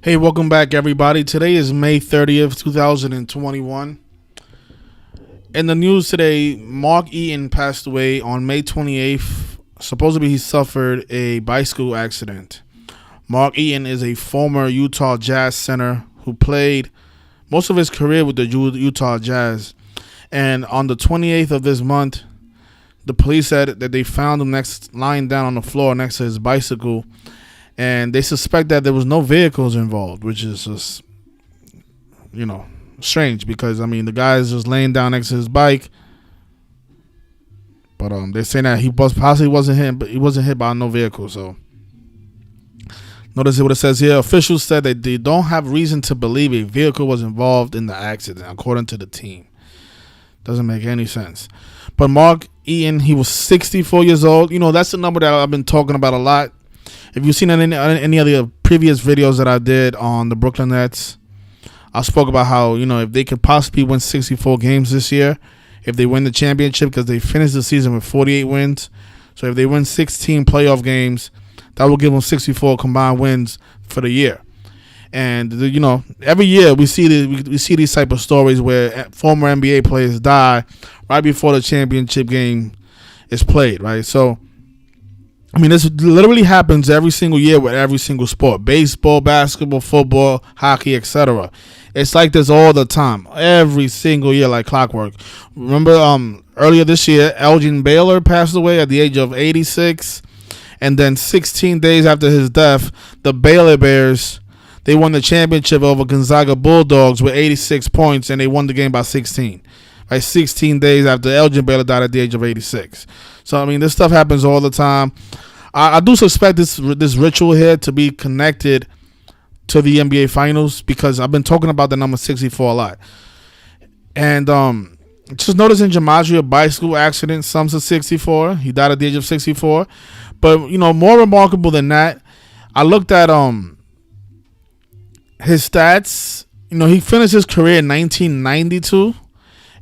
Hey, welcome back, everybody. Today is May 30th, 2021. In the news today, Mark Eaton passed away on May 28th. Supposedly, he suffered a bicycle accident. Mark Eaton is a former Utah Jazz center who played most of his career with the Utah Jazz. And on the 28th of this month, the police said that they found him lying down on the floor next to his bicycle. And they suspect that there was no vehicles involved, which is just, strange because, the guy is just laying down next to his bike. But they're saying that he possibly wasn't hit, but he wasn't hit by no vehicle. So notice what it says here. Officials said that they don't have reason to believe a vehicle was involved in the accident, according to the team. Doesn't make any sense. But Mark Eaton, he was 64 years old. That's the number that I've been talking about a lot. If you've seen any of the previous videos that I did on the Brooklyn Nets, I spoke about how, if they could possibly win 64 games this year, if they win the championship, because they finished the season with 48 wins. So if they win 16 playoff games, that will give them 64 combined wins for the year. And, every year we see these type of stories where former NBA players die right before the championship game is played, right? So, this literally happens every single year with every single sport. Baseball, basketball, football, hockey, etc. It's like this all the time. Every single year like clockwork. Remember earlier this year, Elgin Baylor passed away at the age of 86. And then 16 days after his death, the Baylor Bears, they won the championship over Gonzaga Bulldogs with 86 points, and they won the game by 16. Right, 16 days after Elgin Baylor died at the age of 86. So, this stuff happens all the time. I do suspect this ritual here to be connected to the NBA Finals because I've been talking about the number 64 a lot. And just noticing Gematria, a bicycle accident, sums to 64. He died at the age of 64. But, more remarkable than that, I looked at his stats. He finished his career in 1992.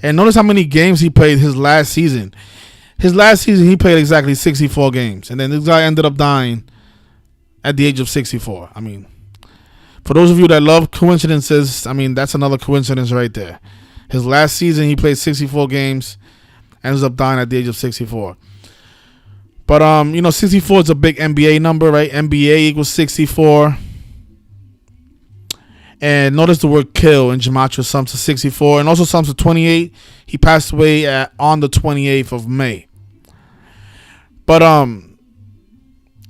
And notice how many games he played his last season. His last season, he played exactly 64 games. And then this guy ended up dying at the age of 64. For those of you that love coincidences, that's another coincidence right there. His last season, he played 64 games, ends up dying at the age of 64. But, 64 is a big NBA number, right? NBA equals 64. And notice the word kill in Gematria sums to 64 and also sums to 28. He passed away on the 28th of May. But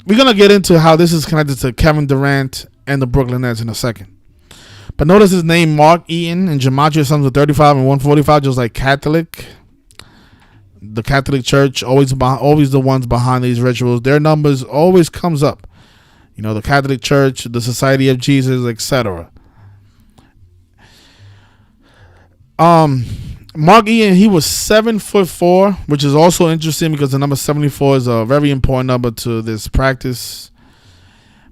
we're going to get into how this is connected to Kevin Durant and the Brooklyn Nets in a second. But notice his name, Mark Eaton, in Gematria sums to 35 and 145, just like Catholic. The Catholic Church, always the ones behind these rituals. Their numbers always comes up. The Catholic Church, the Society of Jesus, etc. Mark Eaton, he was 7'4", which is also interesting because the number 74 is a very important number to this practice.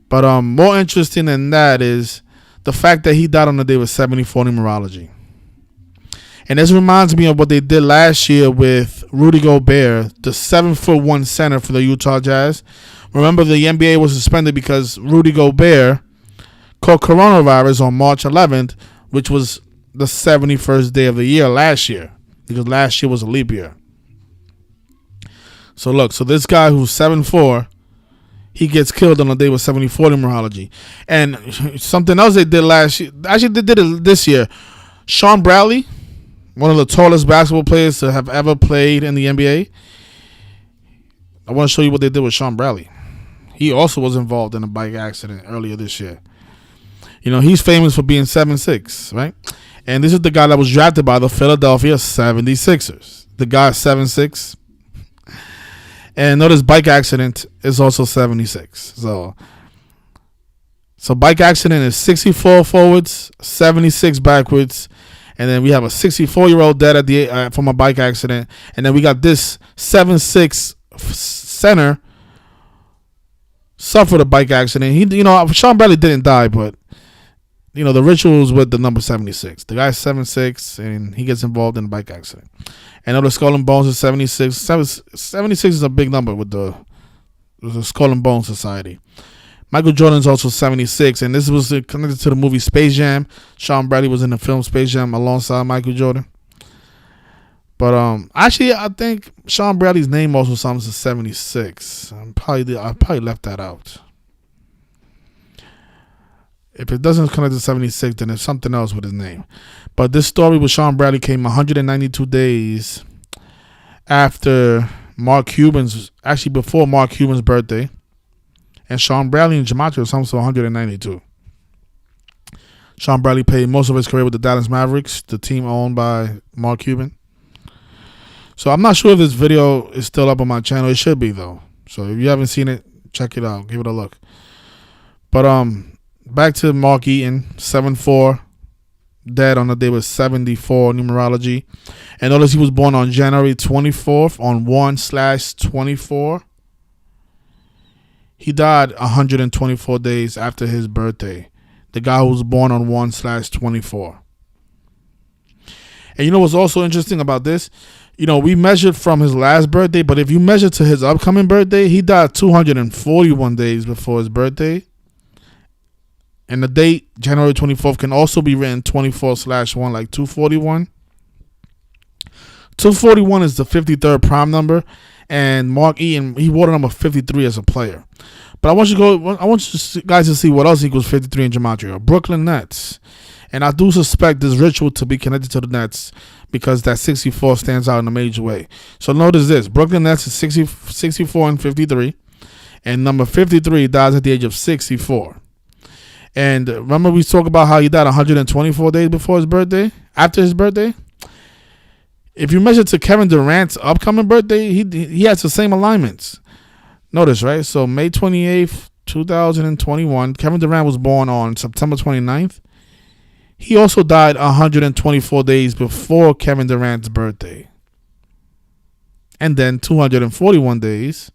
But more interesting than that is the fact that he died on the day with 74 numerology. And this reminds me of what they did last year with Rudy Gobert, the 7'1" center for the Utah Jazz. Remember, the NBA was suspended because Rudy Gobert caught coronavirus on March 11th, which was the 71st day of the year last year, because last year was a leap year. So look, this guy who's 7'4", he gets killed on the day with 74 numerology. And something else they did last year, actually they did it this year. Sean Bradley, one of the tallest basketball players to have ever played in the NBA. I want to show you what they did with Sean Bradley. He also was involved in a bike accident earlier this year. He's famous for being 7'6", right? And this is the guy that was drafted by the Philadelphia 76ers. The guy is 7'6". And notice bike accident is also 76. So bike accident is 64 forwards, 76 backwards. And then we have a 64-year-old dead from a bike accident. And then we got this 7'6" center suffered a bike accident. Sean Bradley didn't die, but the rituals with the number 76. The guy's 7'6", and he gets involved in a bike accident. And the Skull and Bones is 76. 76 is a big number with the Skull and Bones Society. Michael Jordan's also 76, and this was connected to the movie Space Jam. Sean Bradley was in the film Space Jam alongside Michael Jordan. But actually, I think Sean Bradley's name also sums to 76. I probably left that out. If it doesn't connect to 76, then it's something else with his name. But this story with Sean Bradley came 192 days after Mark Cuban's, actually before Mark Cuban's birthday. And Sean Bradley and Gematria sums to 192. Sean Bradley played most of his career with the Dallas Mavericks, the team owned by Mark Cuban. So I'm not sure if this video is still up on my channel. It should be, though. So if you haven't seen it, check it out. Give it a look. But back to Mark Eaton, 7'4", dead on the day with 74 numerology. And notice he was born on January 24th on 1/24. He died 124 days after his birthday. The guy who was born on 1/24. And you know what's also interesting about this? You know, we measured from his last birthday, but if you measure to his upcoming birthday, he died 241 days before his birthday. And the date, January 24th, can also be written 24/1, like 241. 241 is the 53rd prime number, and Mark Eaton, he wore the number 53 as a player. But I want you guys to see what else equals 53 in Gematria. Brooklyn Nets. And I do suspect this ritual to be connected to the Nets because that 64 stands out in a major way. So notice this. Brooklyn Nets is 64 and 53. And number 53 dies at the age of 64. And remember we talked about how he died 124 days before his birthday? After his birthday? If you measure to Kevin Durant's upcoming birthday, he has the same alignments. Notice, right? So May 28th, 2021, Kevin Durant was born on September 29th. He also died 124 days before Kevin Durant's birthday. And then 241 days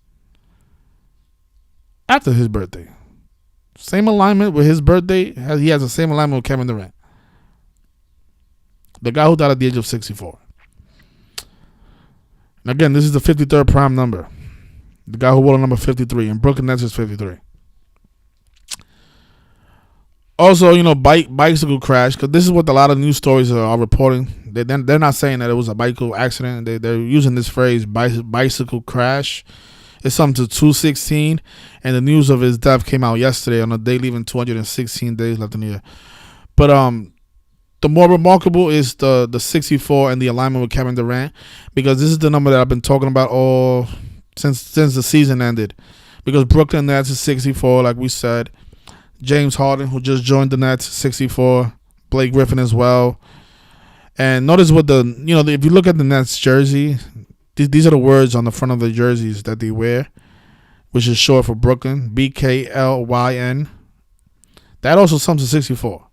after his birthday. Same alignment with his birthday. He has the same alignment with Kevin Durant. The guy who died at the age of 64. And again, this is the 53rd prime number. The guy who wore the number 53. And Brooklyn Nets is 53. Also, you know, bicycle crash, because this is what a lot of news stories are reporting. They're not saying that it was a bicycle accident. They're using this phrase, bicycle crash. It's something to 216, and the news of his death came out yesterday on a day leaving 216 days left in the year. But the more remarkable is the 64 and the alignment with Kevin Durant, because this is the number that I've been talking about all since the season ended. Because Brooklyn Nets is 64, like we said. James Harden, who just joined the Nets, 64. Blake Griffin as well. And notice what if you look at the Nets jersey, these are the words on the front of the jerseys that they wear, which is short for Brooklyn, BKLYN. That also sums to 64.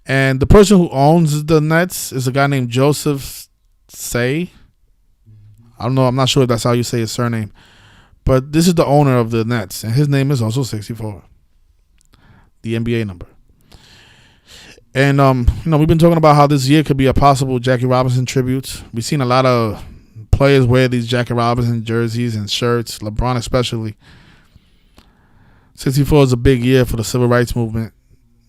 And the person who owns the Nets is a guy named Joseph Say. I don't know. I'm not sure if that's how you say his surname. But this is the owner of the Nets, and his name is also 64. The NBA number. And, we've been talking about how this year could be a possible Jackie Robinson tribute. We've seen a lot of players wear these Jackie Robinson jerseys and shirts, LeBron especially. 64 is a big year for the civil rights movement.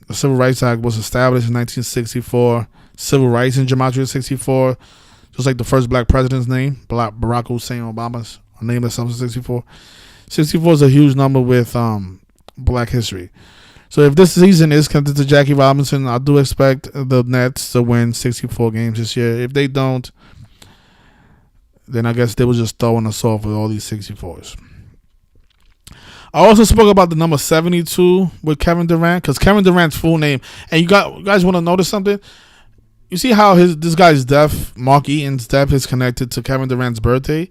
The Civil Rights Act was established in 1964. Civil rights in Gematria 64. Just like the first black president's name, Barack Hussein Obama's name is 64. 64 is a huge number with black history. So if this season is connected to Jackie Robinson, I do expect the Nets to win 64 games this year. If they don't, then I guess they were just throwing us off with all these 64s. I also spoke about the number 72 with Kevin Durant, because Kevin Durant's full name, and you guys want to notice something? You see how this guy's death, Mark Eaton's death, is connected to Kevin Durant's birthday?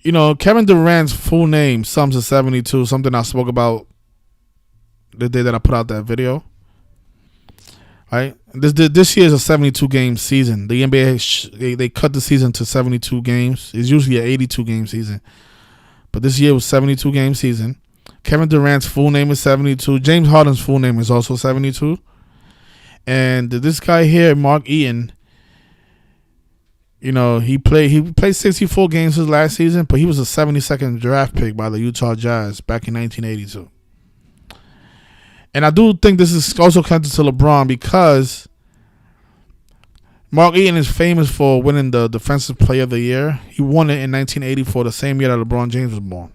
You know, Kevin Durant's full name sums to 72, something I spoke about the day that I put out that video. Right? This year is a 72 game season. The NBA they cut the season to 72 games. It's usually an 82 game season, but this year was 72 game season. Kevin Durant's full name is 72. James Harden's full name is also 72. And this guy here, Mark Eaton, He played 64 games his last season, but he was a 72nd draft pick by the Utah Jazz back in 1982. And I do think this is also connected to LeBron because Mark Eaton is famous for winning the Defensive Player of the Year. He won it in 1984, the same year that LeBron James was born.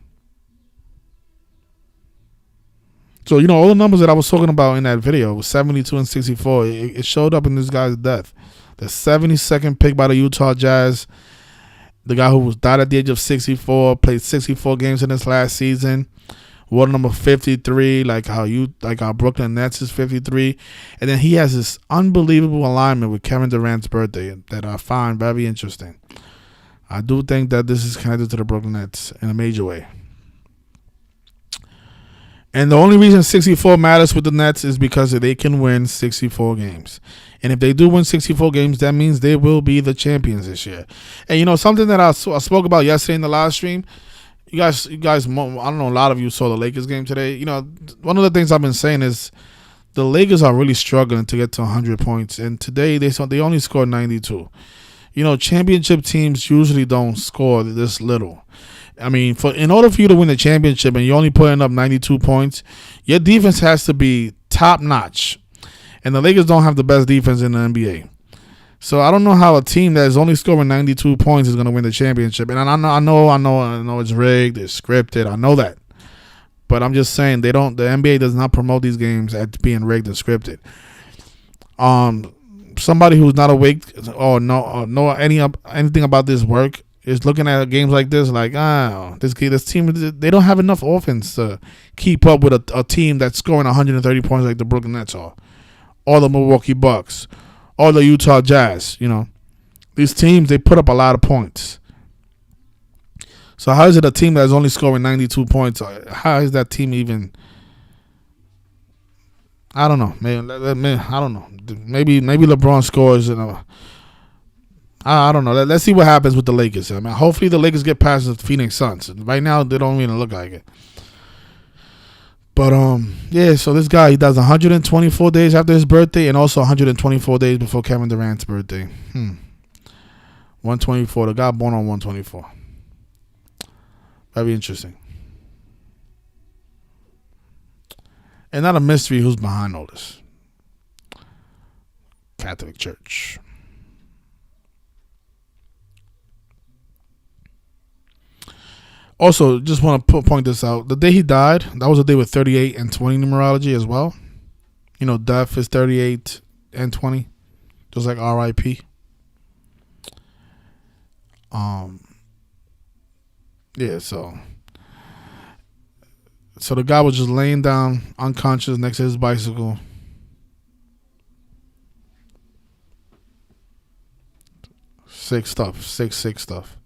So, all the numbers that I was talking about in that video was 72 and 64. It showed up in this guy's death. The 72nd pick by the Utah Jazz. The guy who died at the age of 64, played 64 games in his last season. Won number 53, like how Brooklyn Nets is 53. And then he has this unbelievable alignment with Kevin Durant's birthday that I find very interesting. I do think that this is connected to the Brooklyn Nets in a major way. And the only reason 64 matters with the Nets is because they can win 64 games. And if they do win 64 games, that means they will be the champions this year. And something that I spoke about yesterday in the live stream, you guys, I don't know, a lot of you saw the Lakers game today. One of the things I've been saying is the Lakers are really struggling to get to 100 points. And today they only scored 92. Championship teams usually don't score this little. I mean, in order for you to win the championship and you're only putting up 92 points, your defense has to be top notch. And the Lakers don't have the best defense in the NBA. So I don't know how a team that is only scoring 92 points is going to win the championship. And I know it's rigged, it's scripted. I know that. But I'm just saying the NBA does not promote these games as being rigged and scripted. Somebody who's not awake or know anything about this work is looking at games like this like, this team, they don't have enough offense to keep up with a team that's scoring 130 points like the Brooklyn Nets are, or the Milwaukee Bucks, or the Utah Jazz. These teams, they put up a lot of points. So how is it a team that's only scoring 92 points? How is that team even? I don't know. I don't know. Maybe LeBron scores. I don't know. Let's see what happens with the Lakers. I mean, hopefully the Lakers get past the Phoenix Suns. Right now, they don't even look like it. But so this guy, he does 124 days after his birthday and also 124 days before Kevin Durant's birthday. 124. The guy born on 124. Very interesting. And not a mystery who's behind all this. Catholic Church. Also, just want to point this out. The day he died, that was a day with 38 and 20 numerology as well. Death is 38 and 20. Just like R.I.P. So the guy was just laying down unconscious next to his bicycle. Sick stuff.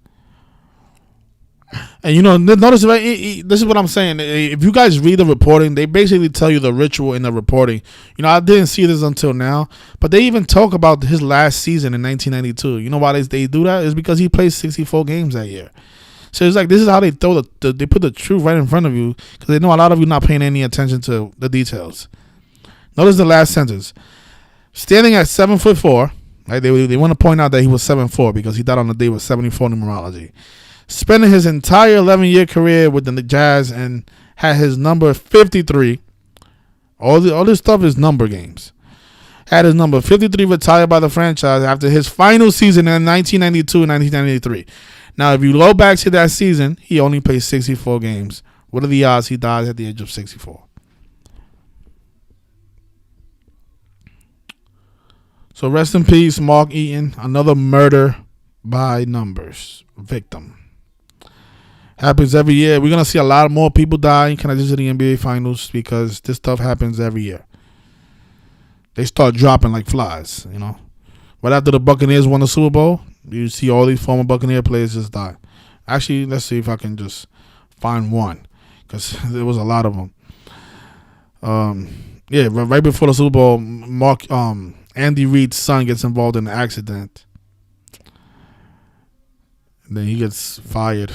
And notice, right? This is what I'm saying. If you guys read the reporting, they basically tell you the ritual in the reporting. I didn't see this until now, but they even talk about his last season in 1992. You know why they do that? It's because he played 64 games that year. So it's like this is how they throw they put the truth right in front of you because they know a lot of you not paying any attention to the details. Notice the last sentence. Standing at 7'4", right? They want to point out that he was 7'4" because he died on the day with 74 numerology. Spending his entire 11-year career with the Jazz and had his number 53. All this stuff is number games. Had his number 53 retired by the franchise after his final season in 1992 and 1993. Now, if you go back to that season, he only played 64 games. What are the odds he dies at the age of 64? So rest in peace, Mark Eaton. Another murder by numbers victim. Happens every year. We're going to see a lot more people die connected to the NBA Finals because this stuff happens every year. They start dropping like flies, Right after the Buccaneers won the Super Bowl, you see all these former Buccaneer players just die. Actually, let's see if I can just find one because there was a lot of them. Right before the Super Bowl, Andy Reid's son gets involved in an accident. And then he gets fired.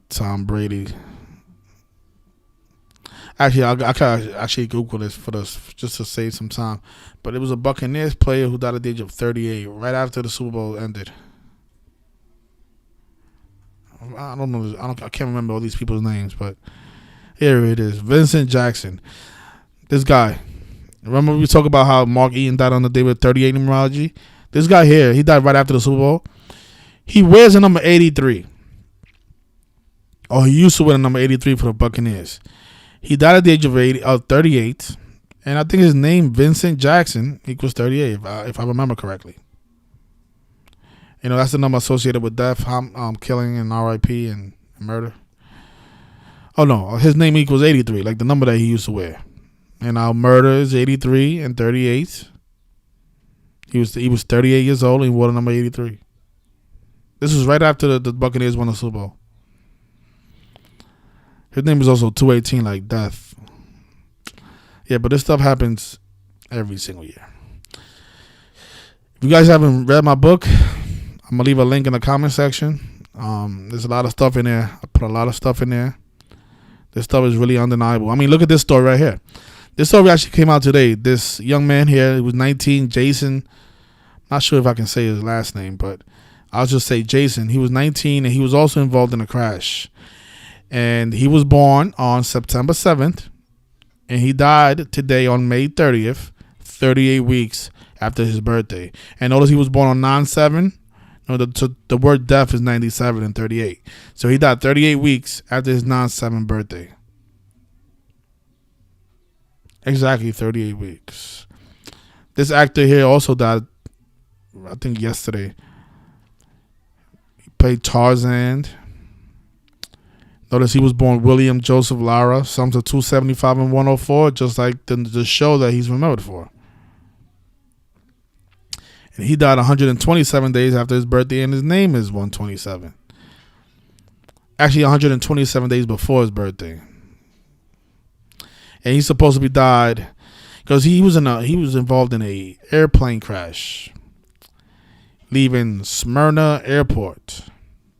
Tom Brady. Actually, I could actually Google this for this just to save some time. But it was a Buccaneers player who died at the age of 38, right after the Super Bowl ended. I don't know. I can't remember all these people's names, but here it is. Vincent Jackson. This guy. Remember we talked about how Mark Eaton died on the day with 38 numerology? This guy here, he died right after the Super Bowl. He wears a number 83. Or he used to wear a number 83 for the Buccaneers. He died at the age of 38. And I think his name, Vincent Jackson, equals 38, if I remember correctly. You know, that's the number associated with death, killing, and RIP, and murder. Oh, no. His name equals 83, like the number that he used to wear. And our murder is 83 and 38. He was 38 years old and he wore the number 83. This was right after the Buccaneers won the Super Bowl. His name is also 218, like death. Yeah, but this stuff happens every single year. If you guys haven't read my book, I'm going to leave a link in the comment section. There's a lot of stuff in there. I put a lot of stuff in there. This stuff is really undeniable. I mean, look at this story right here. This story actually came out today. This young man here, he was 19, Jason. Not sure if I can say his last name, but I'll just say Jason. He was 19, and he was also involved in a crash. And he was born on September 7th, and he died today on May 30th, 38 weeks after his birthday. And notice he was born on 9/7. No, the word death is 97 and 38. So he died 38 weeks after his 9/7 birthday. Exactly 38 weeks. This actor here also died, I think, yesterday. He played Tarzan. Notice he was born William Joseph Lara, sums of 275 and 104, just like the show that he's remembered for. And he died 127 days after his birthday, and his name is 127. Actually, 127 days before his birthday. And he's supposed to be died because he was involved in a airplane crash, leaving Smyrna Airport.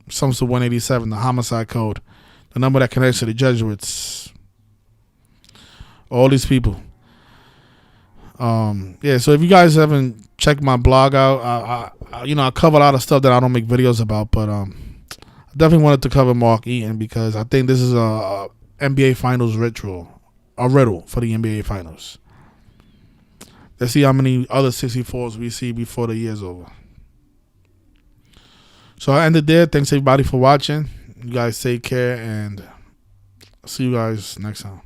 Sums to 187, the homicide code, the number that connects to the Jesuits. All these people. Yeah. So if you guys haven't checked my blog out, I cover a lot of stuff that I don't make videos about, but I definitely wanted to cover Mark Eaton because I think this is a NBA Finals a riddle for the NBA Finals. Let's see how many other 64s we see before the year's over. So I ended there. Thanks everybody for watching. You guys take care, and I'll see you guys next time.